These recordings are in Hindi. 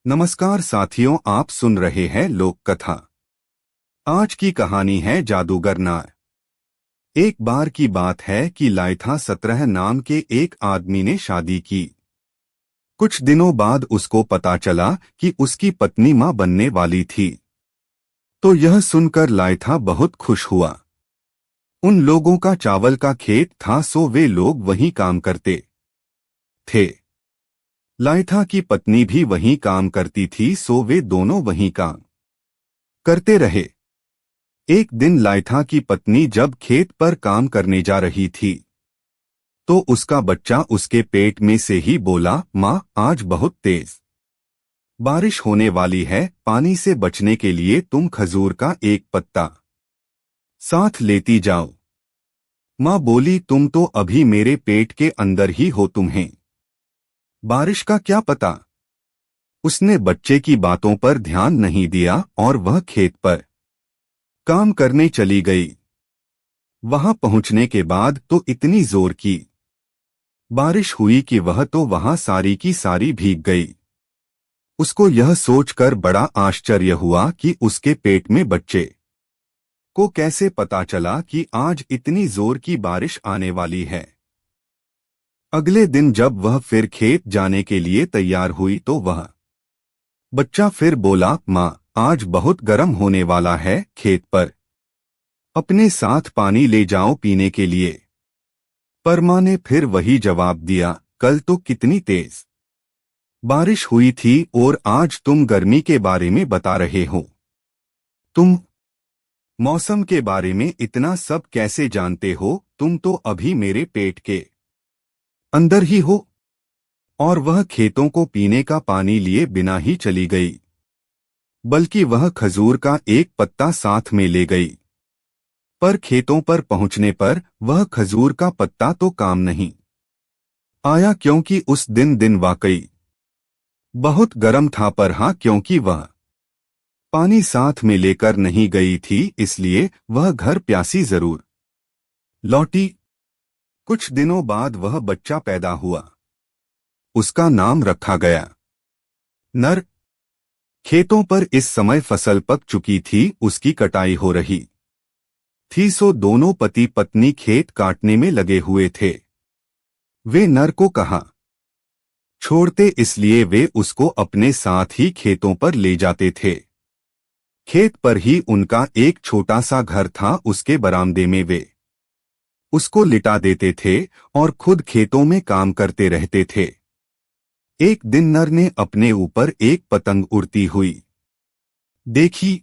नमस्कार साथियों, आप सुन रहे हैं लोक कथा। आज की कहानी है जादूगर नार। एक बार की बात है कि लाइथा 17 नाम के एक आदमी ने शादी की। कुछ दिनों बाद उसको पता चला कि उसकी पत्नी मां बनने वाली थी। तो यह सुनकर लाइथा बहुत खुश हुआ। उन लोगों का चावल का खेत था, सो वे लोग वहीं काम करते थे। लाइथा की पत्नी भी वहीं काम करती थी, सो वे दोनों वहीं काम करते रहे। एक दिन लाइथा की पत्नी जब खेत पर काम करने जा रही थी तो उसका बच्चा उसके पेट में से ही बोला, माँ, आज बहुत तेज बारिश होने वाली है, पानी से बचने के लिए तुम खजूर का एक पत्ता साथ लेती जाओ। माँ बोली, तुम तो अभी मेरे पेट के अंदर ही हो, तुम्हें बारिश का क्या पता। उसने बच्चे की बातों पर ध्यान नहीं दिया और वह खेत पर काम करने चली गई। वहां पहुंचने के बाद तो इतनी जोर की बारिश हुई कि वह तो वहां सारी की सारी भीग गई। उसको यह सोचकर बड़ा आश्चर्य हुआ कि उसके पेट में बच्चे को कैसे पता चला कि आज इतनी जोर की बारिश आने वाली है। अगले दिन जब वह फिर खेत जाने के लिए तैयार हुई तो वह बच्चा फिर बोला, माँ, आज बहुत गर्म होने वाला है, खेत पर अपने साथ पानी ले जाओ पीने के लिए। पर माँ ने फिर वही जवाब दिया, कल तो कितनी तेज बारिश हुई थी और आज तुम गर्मी के बारे में बता रहे हो। तुम मौसम के बारे में इतना सब कैसे जानते हो, तुम तो अभी मेरे पेट के अंदर ही हो। और वह खेतों को पीने का पानी लिए बिना ही चली गई, बल्कि वह खजूर का एक पत्ता साथ में ले गई। पर खेतों पर पहुंचने पर वह खजूर का पत्ता तो काम नहीं आया, क्योंकि उस दिन वाकई बहुत गर्म था। पर हाँ, क्योंकि वह पानी साथ में लेकर नहीं गई थी, इसलिए वह घर प्यासी जरूर लौटी। कुछ दिनों बाद वह बच्चा पैदा हुआ। उसका नाम रखा गया नर। खेतों पर इस समय फसल पक चुकी थी, उसकी कटाई हो रही थी, सो दोनों पति पत्नी खेत काटने में लगे हुए थे। वे नर को कहा छोड़ते, इसलिए वे उसको अपने साथ ही खेतों पर ले जाते थे। खेत पर ही उनका एक छोटा सा घर था, उसके बरामदे में वे उसको लिटा देते थे और खुद खेतों में काम करते रहते थे। एक दिन नर ने अपने ऊपर एक पतंग उड़ती हुई देखी।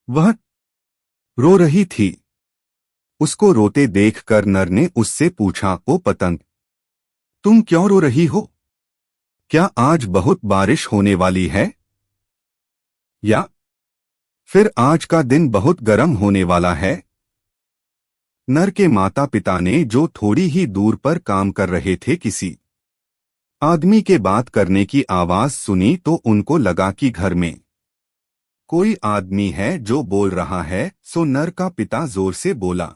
वह रो रही थी। उसको रोते देखकर नर ने उससे पूछा, ओ पतंग, तुम क्यों रो रही हो? क्या आज बहुत बारिश होने वाली है? या फिर आज का दिन बहुत गर्म होने वाला है? नर के माता पिता ने, जो थोड़ी ही दूर पर काम कर रहे थे, किसी आदमी के बात करने की आवाज सुनी तो उनको लगा कि घर में कोई आदमी है जो बोल रहा है। सो नर का पिता जोर से बोला,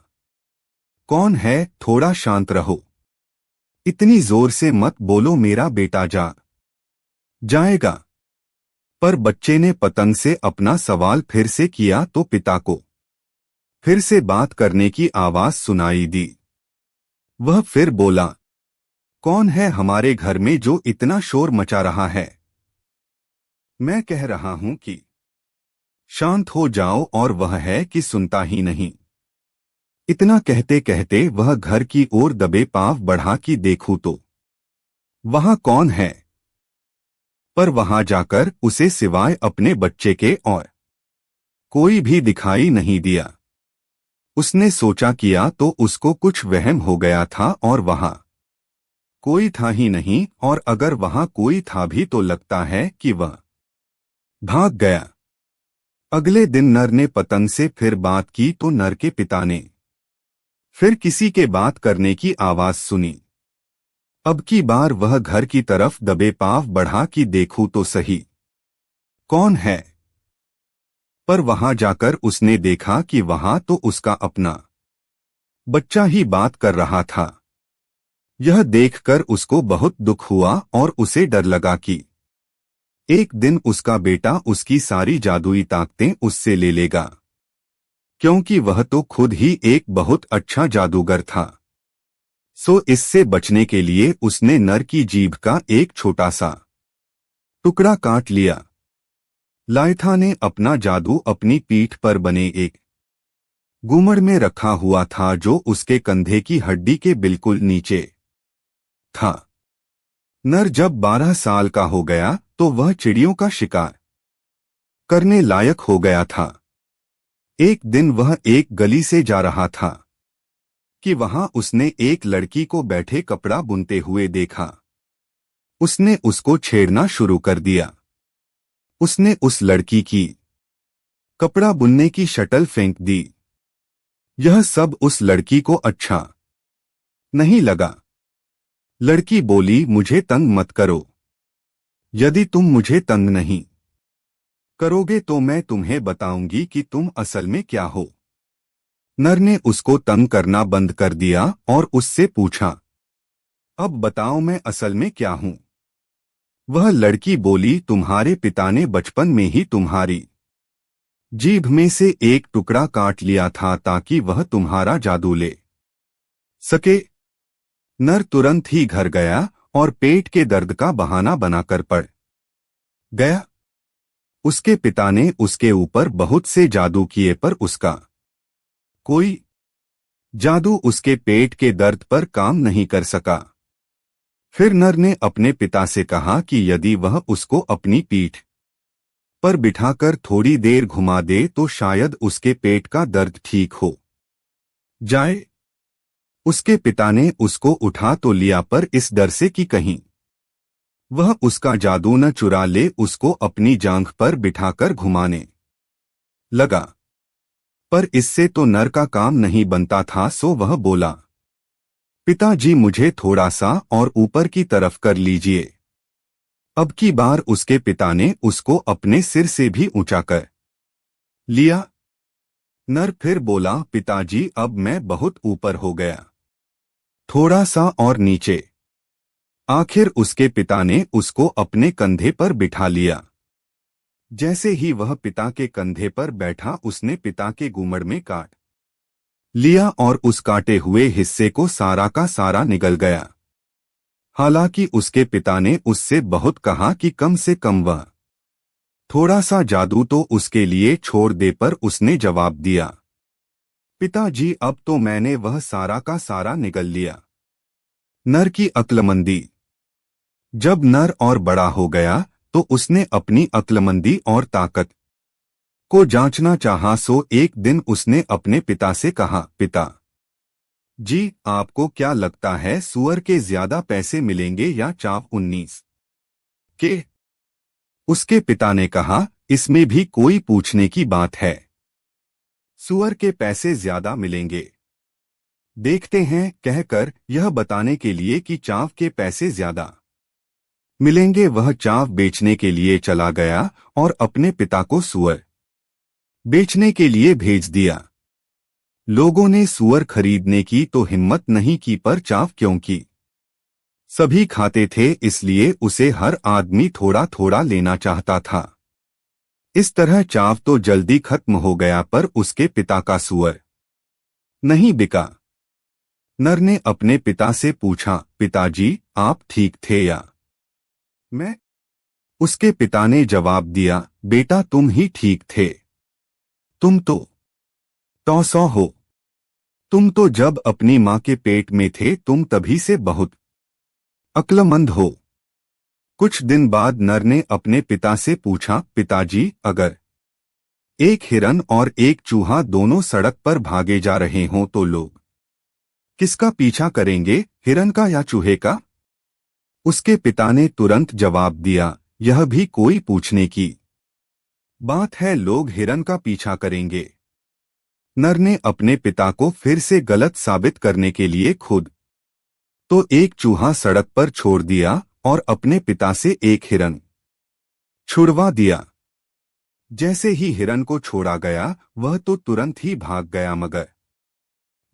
कौन है? थोड़ा शांत रहो, इतनी जोर से मत बोलो, मेरा बेटा जाएगा। पर बच्चे ने पतंग से अपना सवाल फिर से किया तो पिता को फिर से बात करने की आवाज सुनाई दी। वह फिर बोला, कौन है हमारे घर में जो इतना शोर मचा रहा है? मैं कह रहा हूं कि शांत हो जाओ, और वह है कि सुनता ही नहीं। इतना कहते कहते वह घर की ओर दबे पांव बढ़ा कि देखूं तो वहां कौन है। पर वहां जाकर उसे सिवाय अपने बच्चे के और कोई भी दिखाई नहीं दिया। उसने सोचा किया तो उसको कुछ वहम हो गया था और वहां कोई था ही नहीं, और अगर वहां कोई था भी तो लगता है कि वह भाग गया। अगले दिन नर ने पतंग से फिर बात की तो नर के पिता ने फिर किसी के बात करने की आवाज सुनी। अब की बार वह घर की तरफ दबे पांव बढ़ा कि देखूं तो सही कौन है। पर वहां जाकर उसने देखा कि वहां तो उसका अपना बच्चा ही बात कर रहा था। यह देखकर उसको बहुत दुख हुआ और उसे डर लगा कि एक दिन उसका बेटा उसकी सारी जादुई ताकतें उससे ले लेगा, क्योंकि वह तो खुद ही एक बहुत अच्छा जादूगर था। सो इससे बचने के लिए उसने नर की जीभ का एक छोटा सा टुकड़ा काट लिया। लायथा ने अपना जादू अपनी पीठ पर बने एक घूमड़ में रखा हुआ था, जो उसके कंधे की हड्डी के बिल्कुल नीचे था। नर जब 12 साल का हो गया तो वह चिड़ियों का शिकार करने लायक हो गया था। एक दिन वह एक गली से जा रहा था कि वहां उसने एक लड़की को बैठे कपड़ा बुनते हुए देखा। उसने उसको छेड़ना शुरू कर दिया। उसने उस लड़की की कपड़ा बुनने की शटल फेंक दी। यह सब उस लड़की को अच्छा नहीं लगा। लड़की बोली, मुझे तंग मत करो। यदि तुम मुझे तंग नहीं करोगे तो मैं तुम्हें बताऊंगी कि तुम असल में क्या हो। नर ने उसको तंग करना बंद कर दिया और उससे पूछा, अब बताओ मैं असल में क्या हूं। वह लड़की बोली, तुम्हारे पिता ने बचपन में ही तुम्हारी जीभ में से एक टुकड़ा काट लिया था ताकि वह तुम्हारा जादू ले सके। नर तुरंत ही घर गया और पेट के दर्द का बहाना बनाकर पड़ गया। उसके पिता ने उसके ऊपर बहुत से जादू किए पर उसका कोई जादू उसके पेट के दर्द पर काम नहीं कर सका। फिर नर ने अपने पिता से कहा कि यदि वह उसको अपनी पीठ पर बिठाकर थोड़ी देर घुमा दे तो शायद उसके पेट का दर्द ठीक हो जाए। उसके पिता ने उसको उठा तो लिया, पर इस डर से कि कहीं वह उसका जादू न चुरा ले, उसको अपनी जांघ पर बिठाकर घुमाने लगा। पर इससे तो नर का काम नहीं बनता था, सो वह बोला, पिताजी मुझे थोड़ा सा और ऊपर की तरफ कर लीजिए। अब की बार उसके पिता ने उसको अपने सिर से भी ऊंचा कर लिया। नर फिर बोला, पिताजी अब मैं बहुत ऊपर हो गया, थोड़ा सा और नीचे। आखिर उसके पिता ने उसको अपने कंधे पर बिठा लिया। जैसे ही वह पिता के कंधे पर बैठा, उसने पिता के घूमड़ में काट लिया और उस काटे हुए हिस्से को सारा का सारा निगल गया। हालांकि उसके पिता ने उससे बहुत कहा कि कम से कम वह थोड़ा सा जादू तो उसके लिए छोड़ दे, पर उसने जवाब दिया, पिताजी अब तो मैंने वह सारा का सारा निगल लिया। नर की अक्लमंदी। जब नर और बड़ा हो गया तो उसने अपनी अक्लमंदी और ताकत को जांचना चाहा। सो एक दिन उसने अपने पिता से कहा, पिता जी आपको क्या लगता है, सुअर के ज्यादा पैसे मिलेंगे या चाव 19 के? उसके पिता ने कहा, इसमें भी कोई पूछने की बात है, सुअर के पैसे ज्यादा मिलेंगे। देखते हैं, कहकर यह बताने के लिए कि चाव के पैसे ज्यादा मिलेंगे, वह चाव बेचने के लिए चला गया और अपने पिता को सुअर बेचने के लिए भेज दिया। लोगों ने सुअर खरीदने की तो हिम्मत नहीं की, पर चाव क्योंकि सभी खाते थे इसलिए उसे हर आदमी थोड़ा थोड़ा लेना चाहता था। इस तरह चाव तो जल्दी खत्म हो गया, पर उसके पिता का सुअर नहीं बिका। नर ने अपने पिता से पूछा, पिताजी आप ठीक थे या मैं? उसके पिता ने जवाब दिया, बेटा तुम ही ठीक थे, तुम तो 900 हो। तुम तो जब अपनी माँ के पेट में थे तुम तभी से बहुत अक्लमंद हो। कुछ दिन बाद नर ने अपने पिता से पूछा, पिताजी अगर एक हिरन और एक चूहा दोनों सड़क पर भागे जा रहे हों तो लोग किसका पीछा करेंगे, हिरन का या चूहे का? उसके पिता ने तुरंत जवाब दिया, यह भी कोई पूछने की बात है, लोग हिरन का पीछा करेंगे। नर ने अपने पिता को फिर से गलत साबित करने के लिए खुद तो एक चूहा सड़क पर छोड़ दिया और अपने पिता से एक हिरन छुड़वा दिया। जैसे ही हिरन को छोड़ा गया वह तो तुरंत ही भाग गया, मगर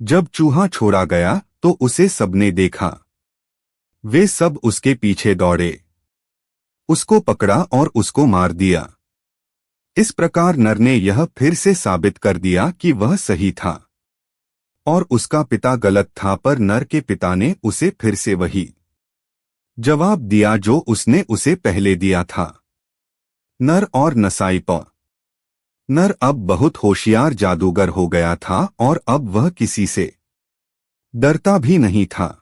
जब चूहा छोड़ा गया तो उसे सबने देखा। वे सब उसके पीछे दौड़े। उसको पकड़ा और उसको मार दिया। इस प्रकार नर ने यह फिर से साबित कर दिया कि वह सही था और उसका पिता गलत था, पर नर के पिता ने उसे फिर से वही जवाब दिया जो उसने उसे पहले दिया था। नर और नसाईपौ। नर अब बहुत होशियार जादूगर हो गया था और अब वह किसी से डरता भी नहीं था।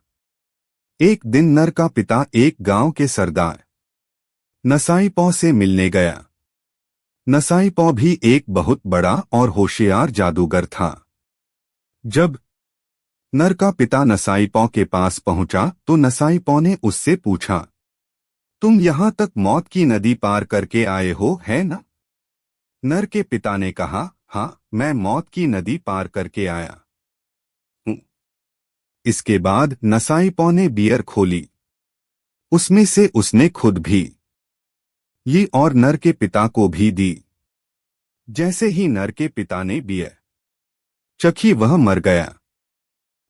एक दिन नर का पिता एक गांव के सरदार नसाईपौ से मिलने गया। नसाईपौ भी एक बहुत बड़ा और होशियार जादूगर था। जब नर का पिता नसाईपौ के पास पहुंचा तो नसाईपौ ने उससे पूछा, तुम यहां तक मौत की नदी पार करके आए हो, है ना? नर के पिता ने कहा, हाँ, मैं मौत की नदी पार करके आया हूं। इसके बाद नसाईपौ ने बियर खोली। उसमें से उसने खुद भी ली और नर के पिता को भी दी। जैसे ही नर के पिता ने बियर चखी वह मर गया।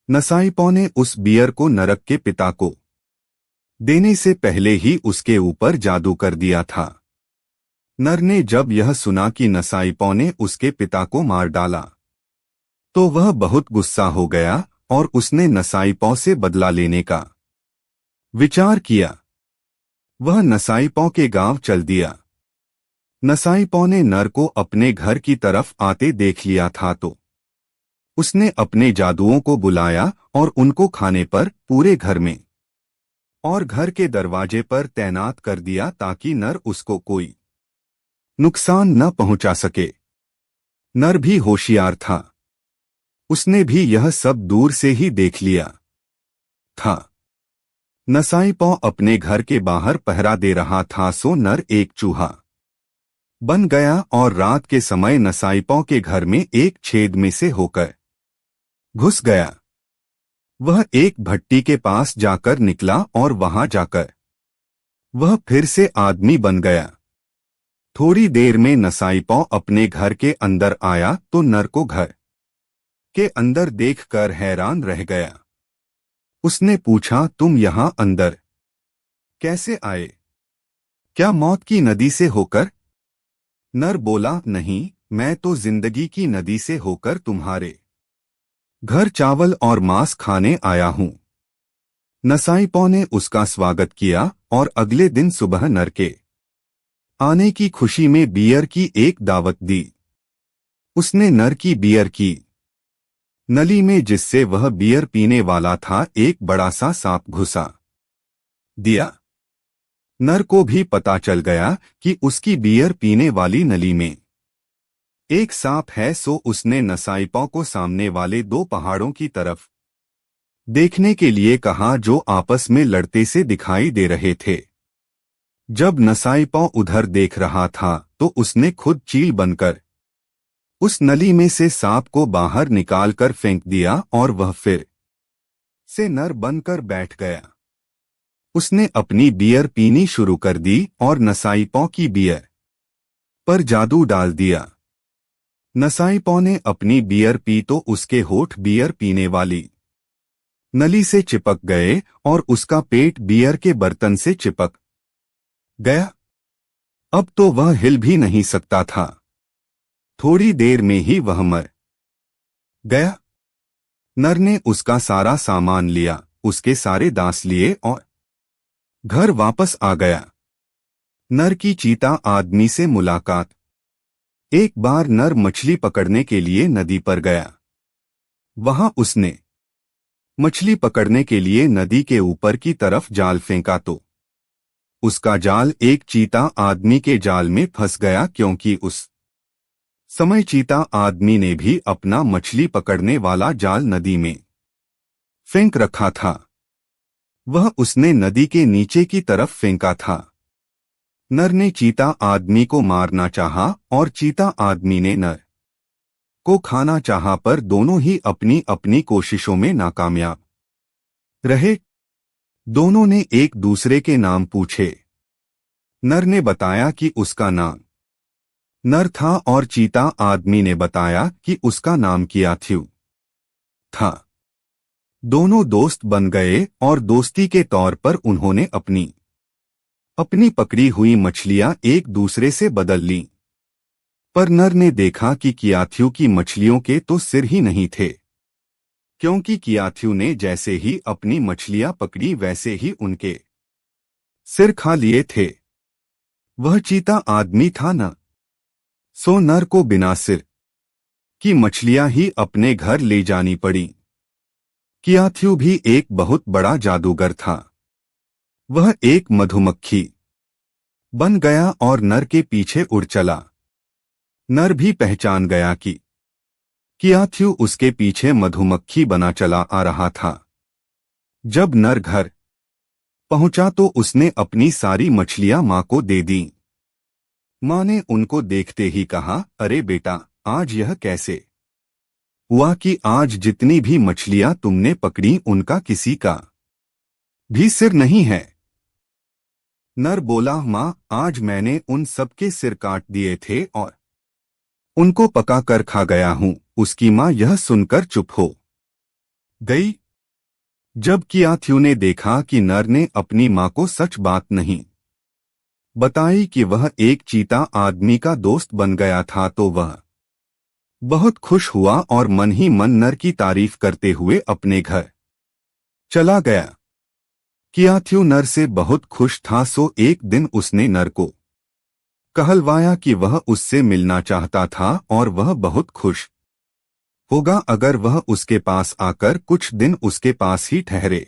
नसाईपौ ने उस बियर को नरक के पिता को देने से पहले ही उसके ऊपर जादू कर दिया था। नर ने जब यह सुना कि नसाईपौ ने उसके पिता को मार डाला तो वह बहुत गुस्सा हो गया और उसने नसाईपौ से बदला लेने का विचार किया। वह नसाईपौ के गांव चल दिया। नसाईपौ ने नर को अपने घर की तरफ आते देख लिया था तो उसने अपने जादुओं को बुलाया और उनको खाने पर पूरे घर में और घर के दरवाजे पर तैनात कर दिया ताकि नर उसको कोई नुकसान न पहुंचा सके। नर भी होशियार था। उसने भी यह सब दूर से ही देख लिया था। नसाईपौ अपने घर के बाहर पहरा दे रहा था सो नर एक चूहा बन गया और रात के समय नसाईपौ के घर में एक छेद में से होकर घुस गया। वह एक भट्टी के पास जाकर निकला और वहां जाकर वह फिर से आदमी बन गया। थोड़ी देर में नसाईपौ अपने घर के अंदर आया तो नर को घर के अंदर देखकर हैरान रह गया। उसने पूछा, तुम यहां अंदर कैसे आए? क्या मौत की नदी से होकर? नर बोला, नहीं, मैं तो जिंदगी की नदी से होकर तुम्हारे घर चावल और मांस खाने आया हूं। नसाईपौ ने उसका स्वागत किया और अगले दिन सुबह नर के आने की खुशी में बियर की एक दावत दी। उसने नर की बियर की नली में, जिससे वह बियर पीने वाला था, एक बड़ा सा सांप घुसा दिया। नर को भी पता चल गया कि उसकी बियर पीने वाली नली में एक सांप है, सो उसने नसाईपौ को सामने वाले दो पहाड़ों की तरफ देखने के लिए कहा जो आपस में लड़ते से दिखाई दे रहे थे। जब नसाईपौ उधर देख रहा था तो उसने खुद चील बनकर उस नली में से सांप को बाहर निकालकर फेंक दिया और वह फिर से नर बनकर बैठ गया। उसने अपनी बियर पीनी शुरू कर दी और नसाईपौ की बियर पर जादू डाल दिया। नसाईपौ ने अपनी बियर पी तो उसके होठ बियर पीने वाली नली से चिपक गए और उसका पेट बियर के बर्तन से चिपक गया। अब तो वह हिल भी नहीं सकता था। थोड़ी देर में ही वह मर गया। नर ने उसका सारा सामान लिया, उसके सारे दांत लिए और घर वापस आ गया। नर की चीता आदमी से मुलाकात। एक बार नर मछली पकड़ने के लिए नदी पर गया। वहां उसने मछली पकड़ने के लिए नदी के ऊपर की तरफ जाल फेंका तो उसका जाल एक चीता आदमी के जाल में फंस गया, क्योंकि उस समय चीता आदमी ने भी अपना मछली पकड़ने वाला जाल नदी में फेंक रखा था। वह उसने नदी के नीचे की तरफ फेंका था। नर ने चीता आदमी को मारना चाहा और चीता आदमी ने नर को खाना चाहा, पर दोनों ही अपनी अपनी कोशिशों में नाकामयाब रहे। दोनों ने एक दूसरे के नाम पूछे। नर ने बताया कि उसका नाम नर था और चीता आदमी ने बताया कि उसका नाम कियाथ्यू था। दोनों दोस्त बन गए और दोस्ती के तौर पर उन्होंने अपनी अपनी पकड़ी हुई मछलियां एक दूसरे से बदल लीं। पर नर ने देखा कि कियाथू की मछलियों के तो सिर ही नहीं थे, क्योंकि कियाथू ने जैसे ही अपनी मछलियां पकड़ी वैसे ही उनके सिर खा लिए थे। वह चीता आदमी था न, सो नर को बिना सिर की मछलियां ही अपने घर ले जानी पड़ी। कियाथू भी एक बहुत बड़ा जादूगर था। वह एक मधुमक्खी बन गया और नर के पीछे उड़ चला। नर भी पहचान गया कि कियाथू उसके पीछे मधुमक्खी बना चला आ रहा था। जब नर घर पहुंचा तो उसने अपनी सारी मछलियां मां को दे दी। मां ने उनको देखते ही कहा, अरे बेटा, आज यह कैसे हुआ कि आज जितनी भी मछलियां तुमने पकड़ी उनका किसी का भी सिर नहीं है। नर बोला, मां, आज मैंने उन सबके सिर काट दिए थे और उनको पका कर खा गया हूं। उसकी मां यह सुनकर चुप हो गई। जब कियाथू ने देखा कि नर ने अपनी मां को सच बात नहीं बताई कि वह एक चीता आदमी का दोस्त बन गया था, तो वह बहुत खुश हुआ और मन ही मन नर की तारीफ करते हुए अपने घर चला गया। कियाथू नर से बहुत खुश था, सो एक दिन उसने नर को कहलवाया कि वह उससे मिलना चाहता था और वह बहुत खुश होगा अगर वह उसके पास आकर कुछ दिन उसके पास ही ठहरे।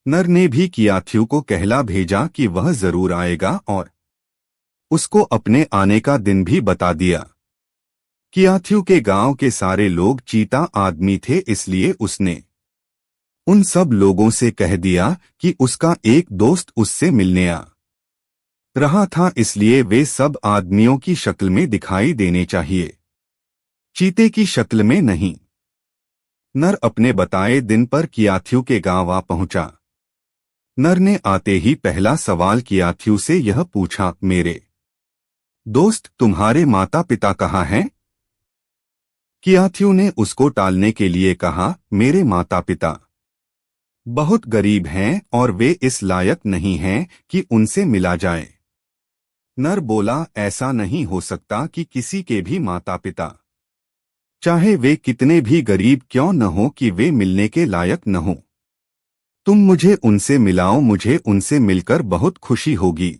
नर ने भी कियाथू को कहला भेजा कि वह जरूर आएगा और उसको अपने आने का दिन भी बता दिया। कियाथू के गांव के सारे लोग चीता आदमी थे, इसलिए उसने उन सब लोगों से कह दिया कि उसका एक दोस्त उससे मिलने आ रहा था, इसलिए वे सब आदमियों की शक्ल में दिखाई देने चाहिए, चीते की शक्ल में नहीं। नर अपने बताए दिन पर कियाथू के गांव आ पहुंचा। नर ने आते ही पहला सवाल कियाथू से यह पूछा, मेरे दोस्त, तुम्हारे माता पिता कहाँ हैं? कियाथू ने उसको टालने के लिए कहा, मेरे माता पिता बहुत गरीब हैं और वे इस लायक नहीं हैं कि उनसे मिला जाए। नर बोला, ऐसा नहीं हो सकता कि किसी के भी माता पिता, चाहे वे कितने भी गरीब क्यों न हो, कि वे मिलने के लायक न हो। तुम मुझे उनसे मिलाओ, मुझे उनसे मिलकर बहुत खुशी होगी।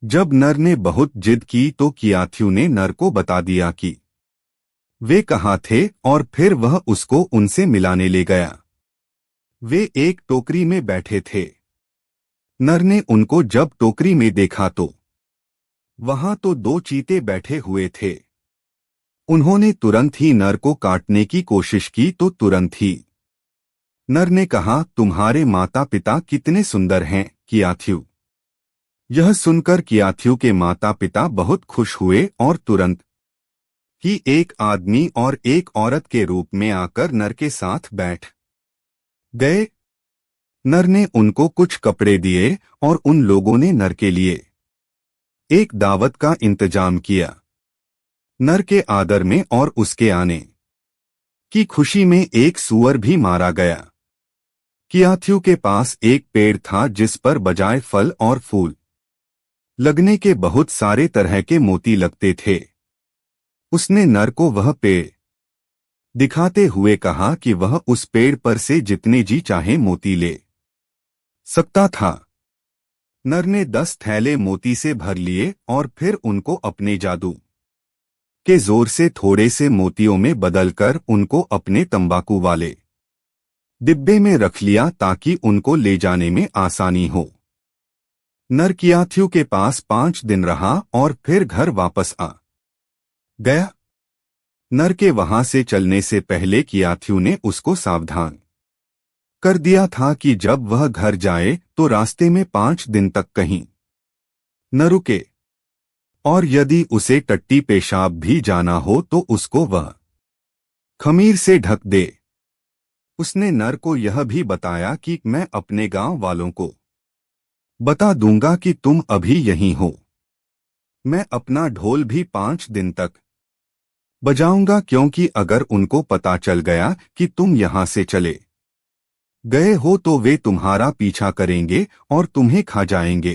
जब नर ने बहुत जिद की तो कियाथू ने नर को बता दिया कि वे कहाँ थे और फिर वह उसको उनसे मिलाने ले गया। वे एक टोकरी में बैठे थे। नर ने उनको जब टोकरी में देखा तो वहां तो दो चीते बैठे हुए थे। उन्होंने तुरंत ही नर को काटने की कोशिश की तो तुरंत ही नर ने कहा, तुम्हारे माता पिता कितने सुंदर हैं कियाथू। यह सुनकर कियाथू के माता पिता बहुत खुश हुए और तुरंत ही एक आदमी और एक औरत के रूप में आकर नर के साथ बैठ गए। नर ने उनको कुछ कपड़े दिए और उन लोगों ने नर के लिए एक दावत का इंतजाम किया। नर के आदर में और उसके आने की खुशी में एक सूअर भी मारा गया। कियाथू के पास एक पेड़ था जिस पर बजाय फल और फूल लगने के बहुत सारे तरह के मोती लगते थे। उसने नर को वह पेड़ दिखाते हुए कहा कि वह उस पेड़ पर से जितने जी चाहे मोती ले सकता था। नर ने 10 थैले मोती से भर लिए और फिर उनको अपने जादू के जोर से थोड़े से मोतियों में बदलकर उनको अपने तंबाकू वाले डिब्बे में रख लिया ताकि उनको ले जाने में आसानी हो। नर कियाथू के पास 5 दिन रहा और फिर घर वापस आ गया। नर के वहां से चलने से पहले कियाथू ने उसको सावधान कर दिया था कि जब वह घर जाए तो रास्ते में 5 दिन तक कहीं न रुके और यदि उसे टट्टी पेशाब भी जाना हो तो उसको वह खमीर से ढक दे। उसने नर को यह भी बताया कि मैं अपने गांव वालों को बता दूंगा कि तुम अभी यहीं हो। मैं अपना ढोल भी 5 दिन तक बजाऊंगा, क्योंकि अगर उनको पता चल गया कि तुम यहां से चले गए हो तो वे तुम्हारा पीछा करेंगे और तुम्हें खा जाएंगे।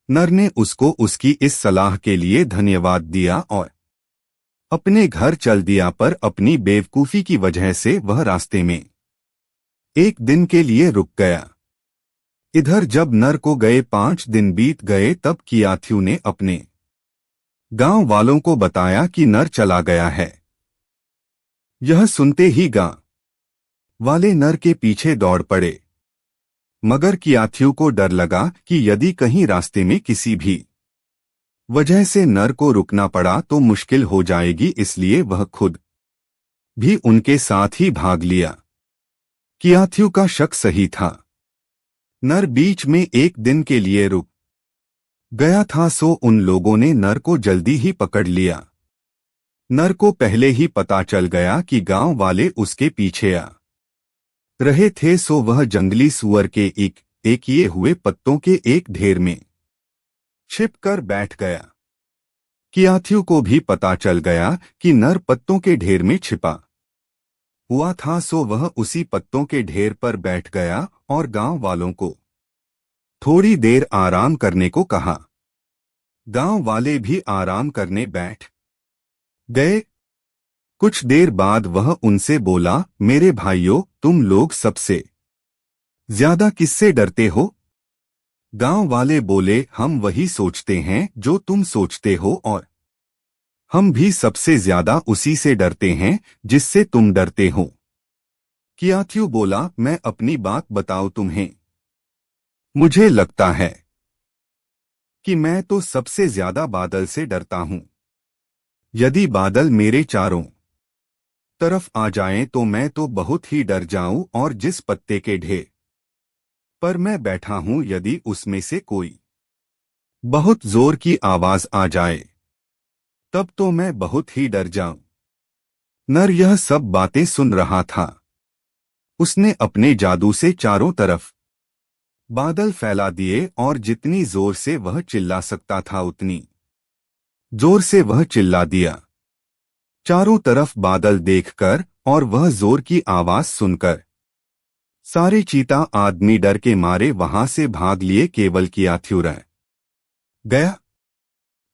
नर ने उसको उसकी इस सलाह के लिए धन्यवाद दिया और अपने घर चल दिया, पर अपनी बेवकूफी की वजह से वह रास्ते में एक दिन के लिए रुक गया। इधर जब नर को गए 5 दिन बीत गए, तब कियाथू ने अपने गांव वालों को बताया कि नर चला गया है। यह सुनते ही गांव वाले नर के पीछे दौड़ पड़े, मगर कियाथू को डर लगा कि यदि कहीं रास्ते में किसी भी वजह से नर को रुकना पड़ा तो मुश्किल हो जाएगी, इसलिए वह खुद भी उनके साथ ही भाग लिया। कियाथू का शक सही था। नर बीच में एक दिन के लिए रुक गया था, सो उन लोगों ने नर को जल्दी ही पकड़ लिया। नर को पहले ही पता चल गया कि गांव वाले उसके पीछे आ रहे थे, सो वह जंगली सुअर के एक किए हुए पत्तों के एक ढेर में छिपकर बैठ गया। कियाथू को भी पता चल गया कि नर पत्तों के ढेर में छिपा हुआ था, सो वह उसी पत्तों के ढेर पर बैठ गया और गांव वालों को थोड़ी देर आराम करने को कहा। गांव वाले भी आराम करने बैठ गए। कुछ देर बाद वह उनसे बोला, मेरे भाइयों, तुम लोग सबसे ज्यादा किससे डरते हो? गांव वाले बोले, हम वही सोचते हैं जो तुम सोचते हो, और हम भी सबसे ज्यादा उसी से डरते हैं जिससे तुम डरते हो। कियाथू बोला, मैं अपनी बात बताऊं तुम्हें, मुझे लगता है कि मैं तो सबसे ज्यादा बादल से डरता हूं। यदि बादल मेरे चारों तरफ आ जाएं तो मैं तो बहुत ही डर जाऊं, और जिस पत्ते के ढेर पर मैं बैठा हूं, यदि उसमें से कोई बहुत जोर की आवाज आ जाए तब तो मैं बहुत ही डर जाऊं। नर यह सब बातें सुन रहा था। उसने अपने जादू से चारों तरफ बादल फैला दिए, और जितनी जोर से वह चिल्ला सकता था उतनी जोर से वह चिल्ला दिया। चारों तरफ बादल देखकर और वह जोर की आवाज सुनकर सारे चीता आदमी डर के मारे वहां से भाग लिए, केवल कियाथू रह गया।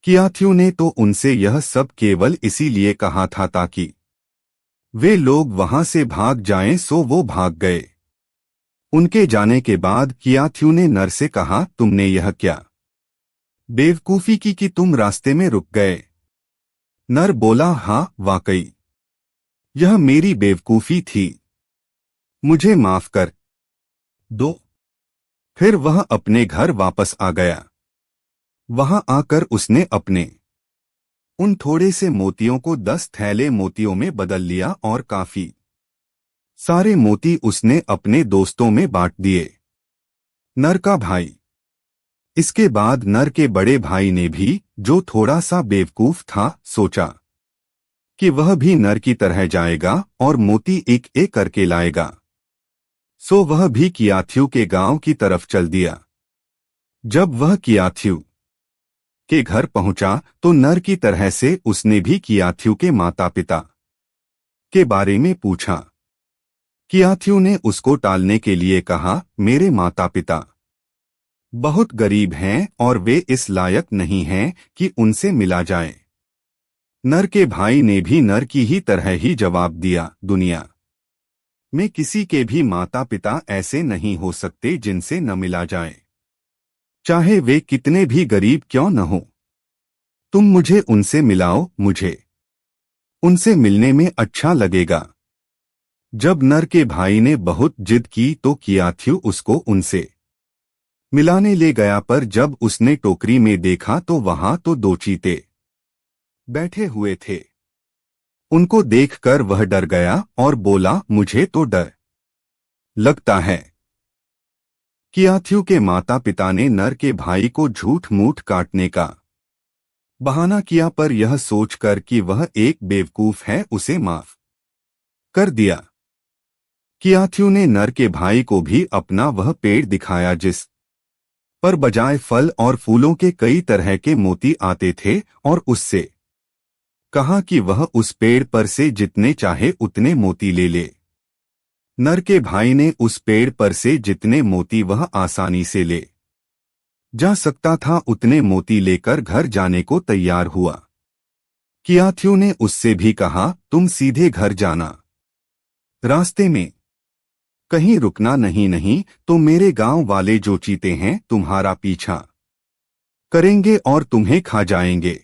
कियाथू ने तो उनसे यह सब केवल इसीलिए कहा था ताकि वे लोग वहां से भाग जाएं, सो वो भाग गए। उनके जाने के बाद कियाथू ने नर से कहा, तुमने यह क्या बेवकूफी की कि तुम रास्ते में रुक गए? नर बोला, हाँ, वाकई यह मेरी बेवकूफी थी, मुझे माफ कर दो। फिर वह अपने घर वापस आ गया। वहां आकर उसने अपने उन थोड़े से मोतियों को 10 थैले मोतियों में बदल लिया, और काफी सारे मोती उसने अपने दोस्तों में बांट दिए। नर का भाई इसके बाद नर के बड़े भाई ने भी, जो थोड़ा सा बेवकूफ था, सोचा कि वह भी नर की तरह जाएगा और मोती एक एक करके लाएगा। सो वह भी कियाथू के गांव की तरफ चल दिया। जब वह कियाथू के घर पहुंचा तो नर की तरह से उसने भी कियाथू के माता पिता के बारे में पूछा। कियाथू ने उसको टालने के लिए कहा, मेरे माता पिता बहुत गरीब हैं और वे इस लायक नहीं हैं कि उनसे मिला जाए। नर के भाई ने भी नर की ही तरह ही जवाब दिया, दुनिया में किसी के भी माता पिता ऐसे नहीं हो सकते जिनसे न मिला जाए, चाहे वे कितने भी गरीब क्यों न हो। तुम मुझे उनसे मिलाओ, मुझे उनसे मिलने में अच्छा लगेगा। जब नर के भाई ने बहुत जिद की तो कियाथू उसको उनसे मिलाने ले गया, पर जब उसने टोकरी में देखा तो वहां तो 2 चीते बैठे हुए थे। उनको देखकर वह डर गया और बोला, मुझे तो डर लगता है। कियाथू के माता पिता ने नर के भाई को झूठ मूठ काटने का बहाना किया, पर यह सोचकर कि वह एक बेवकूफ है, उसे माफ कर दिया। कियाथू ने नर के भाई को भी अपना वह पेड़ दिखाया जिस पर बजाय फल और फूलों के कई तरह के मोती आते थे, और उससे कहा कि वह उस पेड़ पर से जितने चाहे उतने मोती ले ले। नर के भाई ने उस पेड़ पर से जितने मोती वह आसानी से ले जा सकता था उतने मोती लेकर घर जाने को तैयार हुआ। कियाथू ने उससे भी कहा, तुम सीधे घर जाना, रास्ते में कहीं रुकना नहीं, नहीं तो मेरे गांव वाले जो चीते हैं तुम्हारा पीछा करेंगे और तुम्हें खा जाएंगे।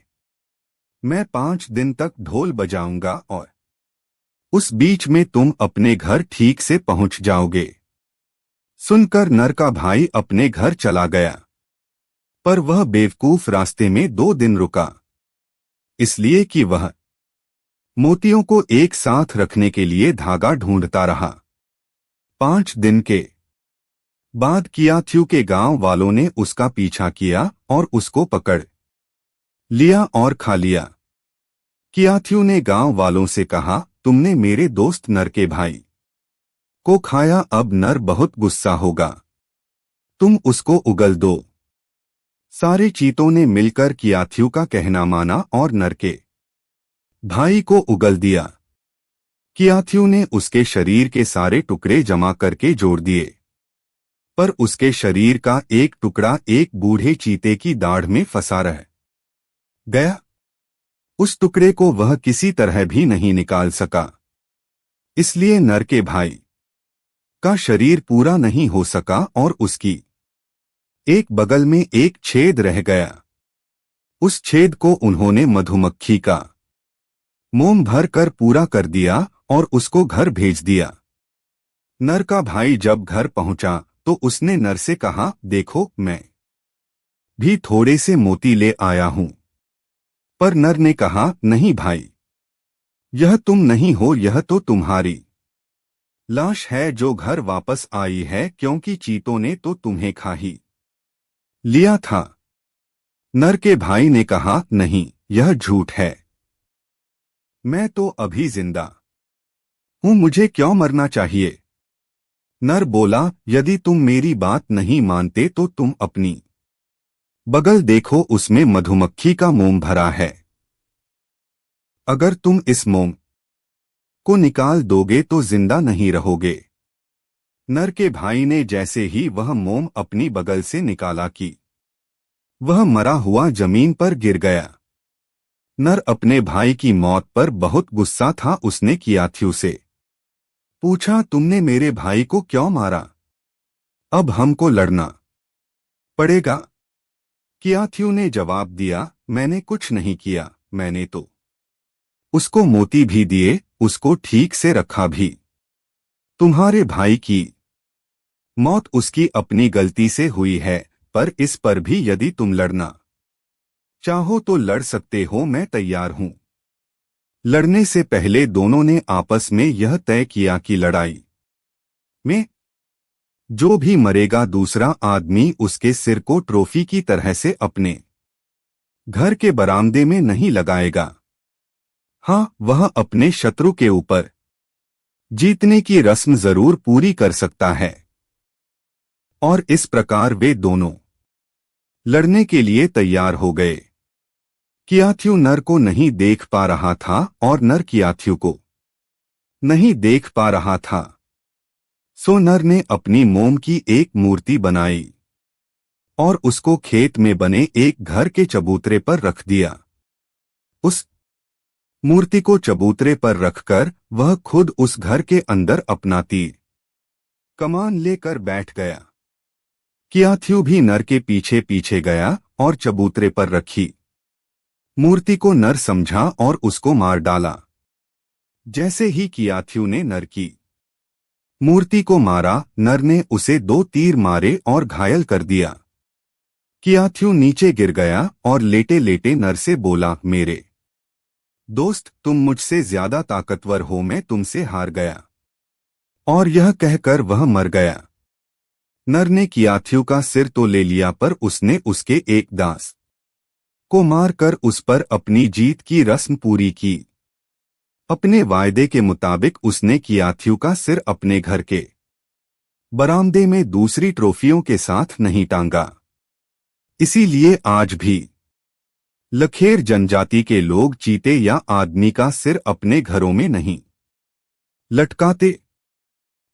मैं 5 दिन तक ढोल बजाऊंगा और उस बीच में तुम अपने घर ठीक से पहुंच जाओगे। सुनकर नर का भाई अपने घर चला गया, पर वह बेवकूफ रास्ते में 2 दिन रुका, इसलिए कि वह मोतियों को एक साथ रखने के लिए धागा ढूंढता रहा। 5 दिन के बाद कियाथू के गांव वालों ने उसका पीछा किया और उसको पकड़ लिया और खा लिया। कियाथू ने गांव वालों से कहा, तुमने मेरे दोस्त नर के भाई को खाया, अब नर बहुत गुस्सा होगा, तुम उसको उगल दो। सारे चीतों ने मिलकर कियाथू का कहना माना और नर के भाई को उगल दिया। कियाथू ने उसके शरीर के सारे टुकड़े जमा करके जोड़ दिए, पर उसके शरीर का एक टुकड़ा एक बूढ़े चीते की दाढ़ में फंसा रह गया। उस टुकड़े को वह किसी तरह भी नहीं निकाल सका, इसलिए नर के भाई का शरीर पूरा नहीं हो सका और उसकी एक बगल में एक छेद रह गया। उस छेद को उन्होंने मधुमक्खी का मोम भर कर पूरा कर दिया और उसको घर भेज दिया। नर का भाई जब घर पहुंचा तो उसने नर से कहा, देखो मैं भी थोड़े से मोती ले आया हूं। पर नर ने कहा, नहीं भाई, यह तुम नहीं हो, यह तो तुम्हारी लाश है जो घर वापस आई है, क्योंकि चीतों ने तो तुम्हें खा ही लिया था। नर के भाई ने कहा, नहीं, यह झूठ है, मैं तो अभी जिंदा हूं, मुझे क्यों मरना चाहिए। नर बोला, यदि तुम मेरी बात नहीं मानते तो तुम अपनी बगल देखो, उसमें मधुमक्खी का मोम भरा है। अगर तुम इस मोम को निकाल दोगे तो जिंदा नहीं रहोगे। नर के भाई ने जैसे ही वह मोम अपनी बगल से निकाला कि वह मरा हुआ जमीन पर गिर गया। नर अपने भाई की मौत पर बहुत गुस्सा था। उसने कियाथू से पूछा, तुमने मेरे भाई को क्यों मारा? अब हमको लड़ना पड़ेगा। कियाथू ने जवाब दिया, मैंने कुछ नहीं किया, मैंने तो उसको मोती भी दिए, उसको ठीक से रखा भी। तुम्हारे भाई की मौत उसकी अपनी गलती से हुई है, पर इस पर भी यदि तुम लड़ना चाहो तो लड़ सकते हो, मैं तैयार हूं। लड़ने से पहले दोनों ने आपस में यह तय किया कि लड़ाई में जो भी मरेगा दूसरा आदमी उसके सिर को ट्रॉफी की तरह से अपने घर के बरामदे में नहीं लगाएगा। हाँ, वह अपने शत्रु के ऊपर जीतने की रस्म जरूर पूरी कर सकता है। और इस प्रकार वे दोनों लड़ने के लिए तैयार हो गए। कियाथू नर को नहीं देख पा रहा था और नर कियाथू को नहीं देख पा रहा था। सो नर ने अपनी मोम की एक मूर्ति बनाई और उसको खेत में बने एक घर के चबूतरे पर रख दिया। उस मूर्ति को चबूतरे पर रखकर वह खुद उस घर के अंदर अपना तीर कमान लेकर बैठ गया। कियाथू भी नर के पीछे पीछे गया और चबूतरे पर रखी मूर्ति को नर समझा और उसको मार डाला। जैसे ही कियाथू ने नर की मूर्ति को मारा, नर ने उसे 2 तीर मारे और घायल कर दिया। कियाथू नीचे गिर गया और लेटे लेटे नर से बोला, मेरे दोस्त, तुम मुझसे ज्यादा ताकतवर हो, मैं तुमसे हार गया। और यह कहकर वह मर गया। नर ने कियाथू का सिर तो ले लिया, पर उसने उसके एक दास को मारकर उस पर अपनी जीत की रस्म पूरी की। अपने वायदे के मुताबिक उसने कियाथू का सिर अपने घर के बरामदे में दूसरी ट्रॉफियों के साथ नहीं टांगा। इसीलिए आज भी लखेर जनजाति के लोग चीते या आदमी का सिर अपने घरों में नहीं लटकाते।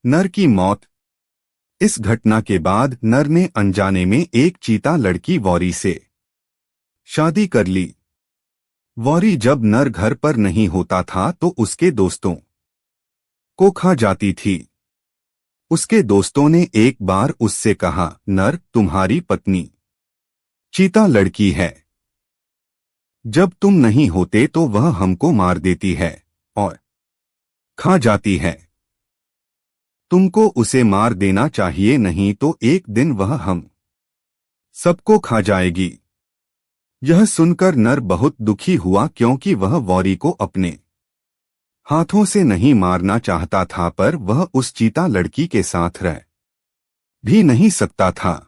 नर की मौत इस घटना के बाद नर ने अनजाने में एक चीता लड़की वॉरी से शादी कर ली। वॉरी जब नर घर पर नहीं होता था तो उसके दोस्तों को खा जाती थी। उसके दोस्तों ने एक बार उससे कहा, नर, तुम्हारी पत्नी चीता लड़की है। जब तुम नहीं होते तो वह हमको मार देती है और खा जाती है। तुमको उसे मार देना चाहिए, नहीं तो एक दिन वह हम सबको खा जाएगी। यह सुनकर नर बहुत दुखी हुआ, क्योंकि वह वॉरी को अपने हाथों से नहीं मारना चाहता था, पर वह उस चीता लड़की के साथ रह भी नहीं सकता था।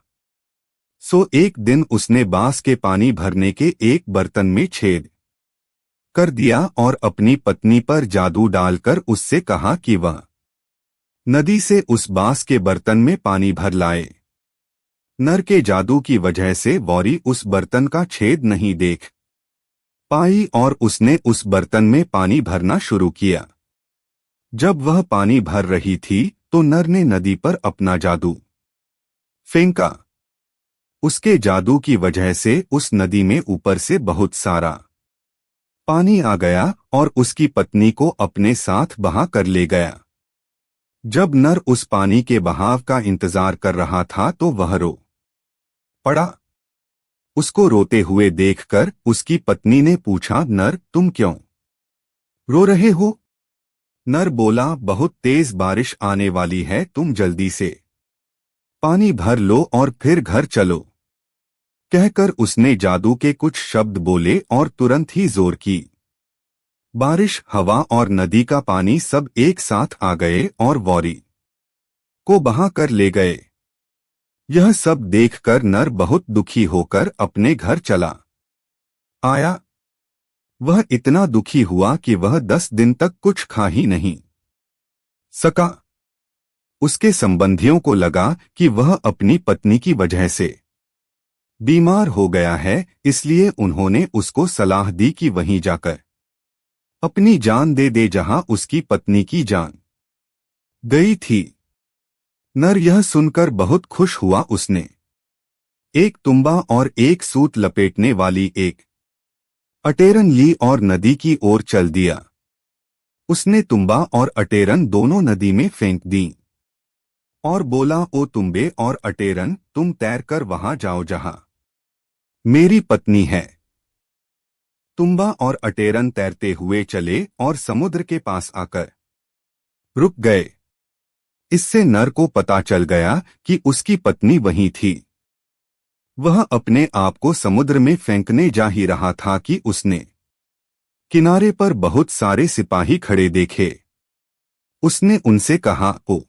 सो एक दिन उसने बांस के पानी भरने के एक बर्तन में छेद कर दिया और अपनी पत्नी पर जादू डालकर उससे कहा कि वह नदी से उस बांस के बर्तन में पानी भर लाए। नर के जादू की वजह से वॉरी उस बर्तन का छेद नहीं देख पाई और उसने उस बर्तन में पानी भरना शुरू किया। जब वह पानी भर रही थी तो नर ने नदी पर अपना जादू फेंका। उसके जादू की वजह से उस नदी में ऊपर से बहुत सारा पानी आ गया और उसकी पत्नी को अपने साथ बहा कर ले गया। जब नर उस पानी के बहाव का इंतजार कर रहा था तो वह रो पड़ा। उसको रोते हुए देखकर उसकी पत्नी ने पूछा, नर, तुम क्यों रो रहे हो? नर बोला, बहुत तेज बारिश आने वाली है, तुम जल्दी से पानी भर लो और फिर घर चलो। कहकर उसने जादू के कुछ शब्द बोले और तुरंत ही जोर की बारिश, हवा और नदी का पानी सब एक साथ आ गए और वॉरी को बहा कर ले गए। यह सब देखकर नर बहुत दुखी होकर अपने घर चला आया। वह इतना दुखी हुआ कि वह 10 दिन तक कुछ खा ही नहीं सका। उसके संबंधियों को लगा कि वह अपनी पत्नी की वजह से बीमार हो गया है, इसलिए उन्होंने उसको सलाह दी कि वहीं जाकर अपनी जान दे दे जहां उसकी पत्नी की जान गई थी। नर यह सुनकर बहुत खुश हुआ। उसने एक तुम्बा और एक सूत लपेटने वाली एक अटेरन ली और नदी की ओर चल दिया। उसने तुम्बा और अटेरन दोनों नदी में फेंक दी और बोला, ओ तुम्बे और अटेरन, तुम तैर कर वहां जाओ जहां मेरी पत्नी है। तुम्बा और अटेरन तैरते हुए चले और समुद्र के पास आकर रुक गए। इससे नर को पता चल गया कि उसकी पत्नी वहीं थी। वह अपने आप को समुद्र में फेंकने जा ही रहा था कि उसने किनारे पर बहुत सारे सिपाही खड़े देखे। उसने उनसे कहा, ओ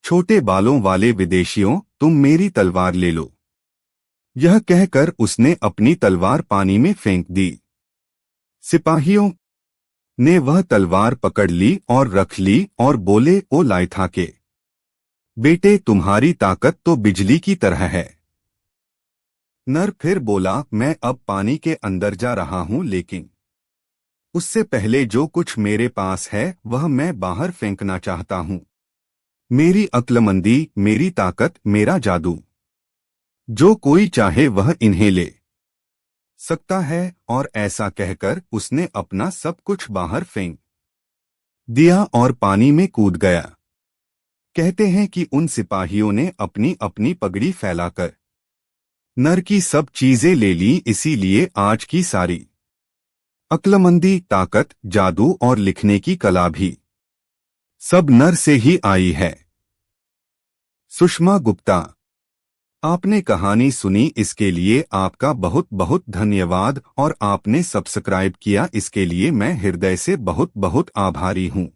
छोटे बालों वाले विदेशियों, तुम मेरी तलवार ले लो। यह कहकर उसने अपनी तलवार पानी में फेंक दी। सिपाहियों ने वह तलवार पकड़ ली और रख ली और बोले, ओ लाइथा के बेटे, तुम्हारी ताकत तो बिजली की तरह है। नर फिर बोला, मैं अब पानी के अंदर जा रहा हूं, लेकिन उससे पहले जो कुछ मेरे पास है वह मैं बाहर फेंकना चाहता हूं। मेरी अक्लमंदी, मेरी ताकत, मेरा जादू, जो कोई चाहे वह इन्हें ले सकता है। और ऐसा कहकर उसने अपना सब कुछ बाहर फेंक दिया और पानी में कूद गया। कहते हैं कि उन सिपाहियों ने अपनी अपनी पगड़ी फैलाकर नर की सब चीजें ले ली, इसीलिए आज की सारी अक्लमंदी, ताकत, जादू और लिखने की कला भी सब नर से ही आई है। सुषमा गुप्ता, आपने कहानी सुनी, इसके लिए आपका बहुत बहुत धन्यवाद और आपने सब्सक्राइब किया, इसके लिए मैं हृदय से बहुत बहुत आभारी हूँ।